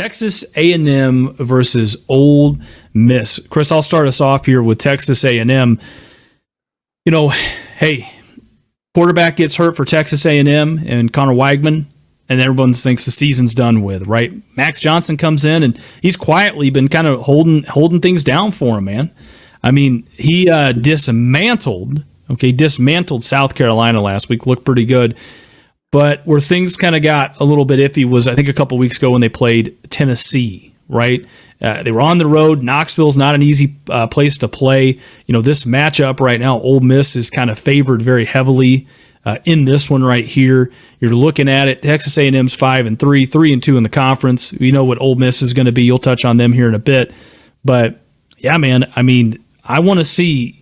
Texas A&M versus Ole Miss. Chris, I'll start us off here with Texas A&M. You know, hey, quarterback gets hurt for Texas A&M and Connor Weigman, and everyone thinks the season's done with, right? Max Johnson comes in, and he's quietly been kind of holding things down for him, man. I mean, he dismantled South Carolina last week, looked pretty good. But where things kind of got a little bit iffy was, I think, a couple weeks ago when they played Tennessee, right? They were on the road. Knoxville's not an easy place to play. You know, this matchup right now, Ole Miss is kind of favored very heavily in this one right here. You're looking at it. Texas A&M's 5-3, 3-2 in the conference. You know what Ole Miss is going to be. You'll touch on them here in a bit. But, yeah, man, I mean, I want to see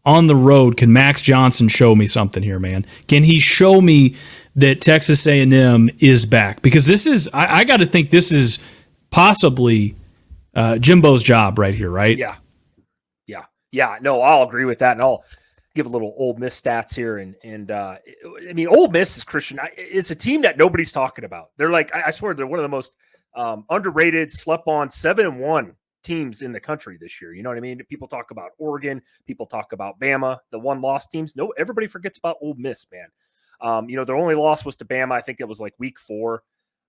on the road, can Max Johnson show me something here, man? Can he show me that Texas A&M is back? Because this is, I got to think this is possibly Jimbo's job right here, right? Yeah. No, I'll agree with that, and I'll give a little Ole Miss stats here. And I mean, Ole Miss is Christian. It's a team that nobody's talking about. They're like, I swear, they're one of the most underrated, slept on 7-1 teams in the country this year. You know what I mean? People talk about Oregon, people talk about Bama, the one-loss teams. No, everybody forgets about Ole Miss, man. You know, their only loss was to Bama. I think it was like week 4.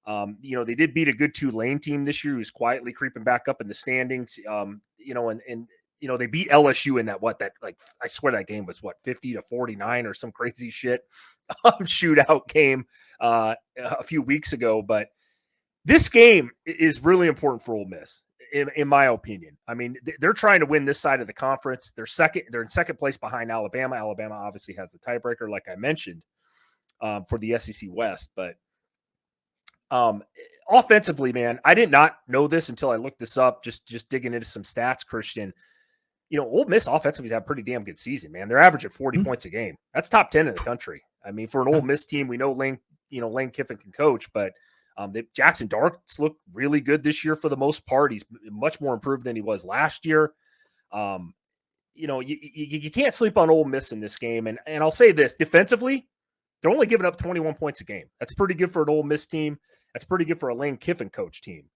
You know, they did beat a good Tulane team this year who's quietly creeping back up in the standings. You know, and you know, they beat LSU in that I swear that game was 50-49 or some crazy shit shootout game a few weeks ago. But this game is really important for Ole Miss, in my opinion. I mean, they're trying to win this side of the conference. They're in second place behind Alabama. Alabama obviously has the tiebreaker, like I mentioned, for the SEC West. But offensively, man, I did not know this until I looked this up, just digging into some stats, Christian. You know, Ole Miss offensively has had a pretty damn good season, man. They're averaging 40 points a game. That's top 10 in the country. I mean, for an Ole Miss team, we know Lane Kiffin can coach, but Jackson Dart's looked really good this year for the most part. He's much more improved than he was last year. You know, you can't sleep on Ole Miss in this game. And I'll say this, defensively, they're only giving up 21 points a game. That's pretty good for an Ole Miss team. That's pretty good for a Lane Kiffin coach team.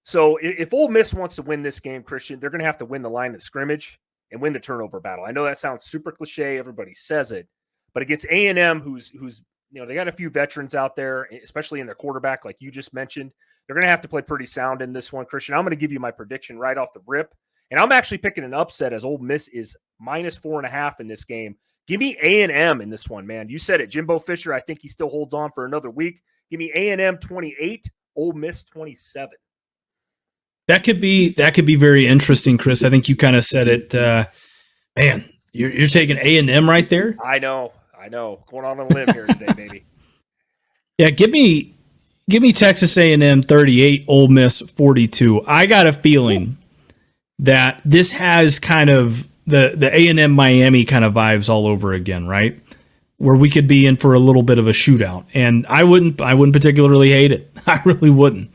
So if Ole Miss wants to win this game, Christian, they're going to have to win the line of scrimmage and win the turnover battle. I know that sounds super cliche. Everybody says it. But against A&M, who's you know, they got a few veterans out there, especially in their quarterback, like you just mentioned. They're going to have to play pretty sound in this one, Christian. I'm going to give you my prediction right off the rip. And I'm actually picking an upset as Ole Miss is -4.5 in this game. Give me A&M in this one, man. You said it. Jimbo Fisher, I think he still holds on for another week. Give me A&M 28, Ole Miss 27. That could be very interesting, Chris. I think you kind of said it. Man, you're taking A&M right there. I know. Going on a limb here today, baby. Yeah, give me Texas A&M 38, Ole Miss 42. I got a feeling that this has kind of the A&M Miami kind of vibes all over again, right? Where we could be in for a little bit of a shootout, and I wouldn't particularly hate it. I really wouldn't.